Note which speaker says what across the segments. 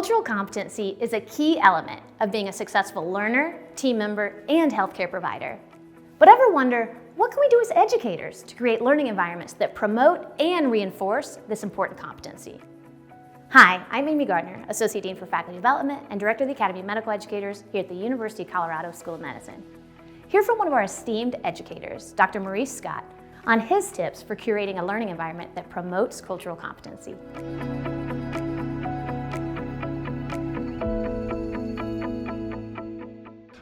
Speaker 1: Cultural competency is a key element of being a successful learner, team member, and healthcare provider. But ever wonder, what can we do as educators to create learning environments that promote and reinforce this important competency? Hi, I'm Amy Gardner, Associate Dean for Faculty Development and Director of the Academy of Medical Educators here at the University of Colorado School of Medicine. Hear from one of our esteemed educators, Dr. Maurice Scott, on his tips for curating a learning environment that promotes cultural competency.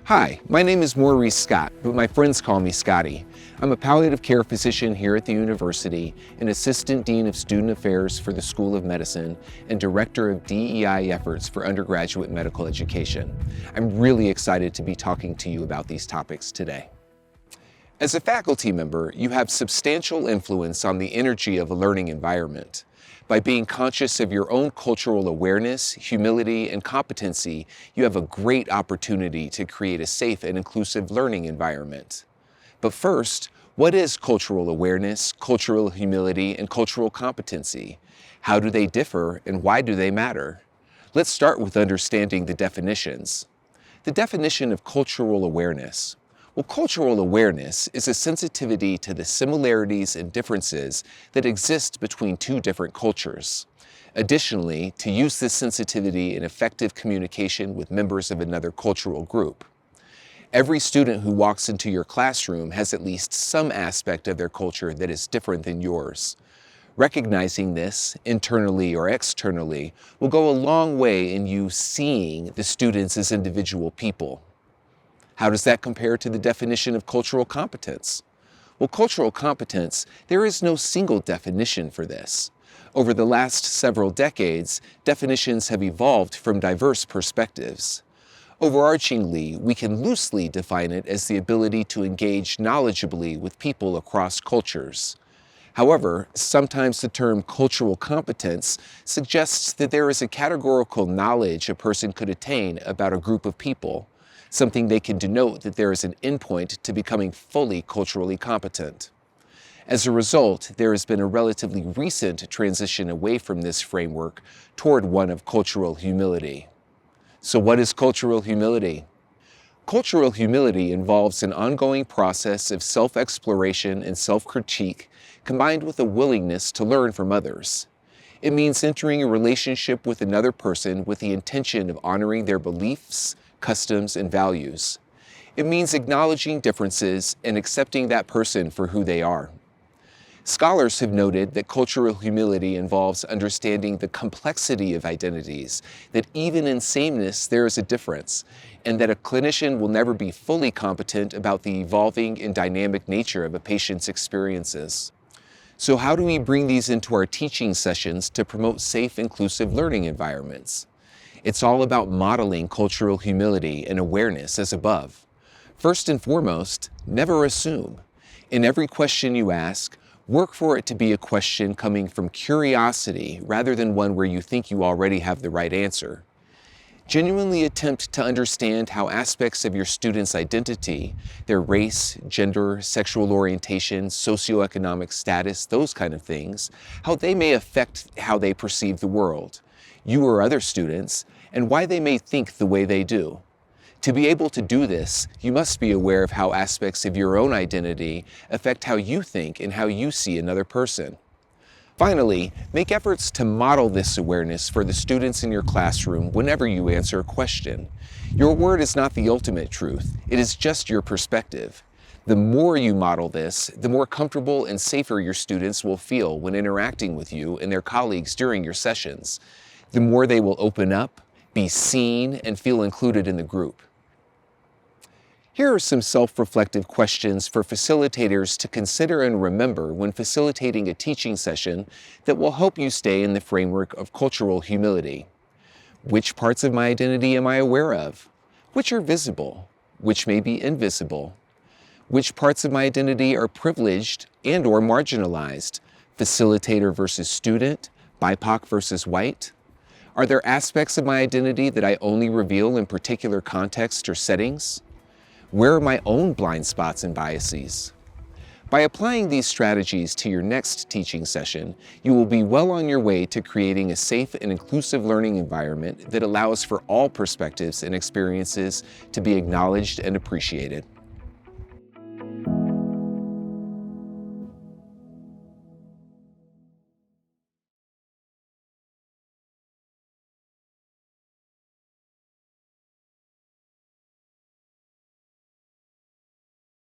Speaker 2: Hi, my name is Maurice Scott, but my friends call me Scotty. I'm a palliative care physician here at the university, an Assistant Dean of Student Affairs for the School of Medicine, and Director of DEI efforts for undergraduate medical education. I'm really excited to be talking to you about these topics today. As a faculty member, you have substantial influence on the energy of a learning environment. By being conscious of your own cultural awareness, humility, and competency, you have a great opportunity to create a safe and inclusive learning environment. But first, what is cultural awareness, cultural humility, and cultural competency? How do they differ, and why do they matter? Let's start with understanding the definitions. The definition of cultural awareness. Well, cultural awareness is a sensitivity to the similarities and differences that exist between two different cultures. Additionally, to use this sensitivity in effective communication with members of another cultural group. Every student who walks into your classroom has at least some aspect of their culture that is different than yours. Recognizing this, internally or externally, will go a long way in you seeing the students as individual people. How does that compare to the definition of cultural competence? Well, cultural competence, there is no single definition for this. Over the last several decades, definitions have evolved from diverse perspectives. Overarchingly, we can loosely define it as the ability to engage knowledgeably with people across cultures. However, sometimes the term cultural competence suggests that there is a categorical knowledge a person could attain about a group of people, something they can denote that there is an endpoint to becoming fully culturally competent. As a result, there has been a relatively recent transition away from this framework toward one of cultural humility. So what is cultural humility? Cultural humility involves an ongoing process of self-exploration and self-critique combined with a willingness to learn from others. It means entering a relationship with another person with the intention of honoring their beliefs, customs, and values. It means acknowledging differences and accepting that person for who they are. Scholars have noted that cultural humility involves understanding the complexity of identities, that even in sameness there is a difference, and that a clinician will never be fully competent about the evolving and dynamic nature of a patient's experiences. So how do we bring these into our teaching sessions to promote safe, inclusive learning environments? It's all about modeling cultural humility and awareness as above. First and foremost, never assume. In every question you ask, work for it to be a question coming from curiosity rather than one where you think you already have the right answer. Genuinely attempt to understand how aspects of your student's identity, their race, gender, sexual orientation, socioeconomic status, those kind of things, how they may affect how they perceive the world, you or other students, and why they may think the way they do. To be able to do this, you must be aware of how aspects of your own identity affect how you think and how you see another person. Finally, make efforts to model this awareness for the students in your classroom whenever you answer a question. Your word is not the ultimate truth, it is just your perspective. The more you model this, the more comfortable and safer your students will feel when interacting with you and their colleagues during your sessions. The more they will open up, be seen, and feel included in the group. Here are some self-reflective questions for facilitators to consider and remember when facilitating a teaching session that will help you stay in the framework of cultural humility. Which parts of my identity am I aware of? Which are visible? Which may be invisible? Which parts of my identity are privileged and or marginalized? Facilitator versus student? BIPOC versus white? Are there aspects of my identity that I only reveal in particular contexts or settings? Where are my own blind spots and biases? By applying these strategies to your next teaching session, you will be well on your way to creating a safe and inclusive learning environment that allows for all perspectives and experiences to be acknowledged and appreciated.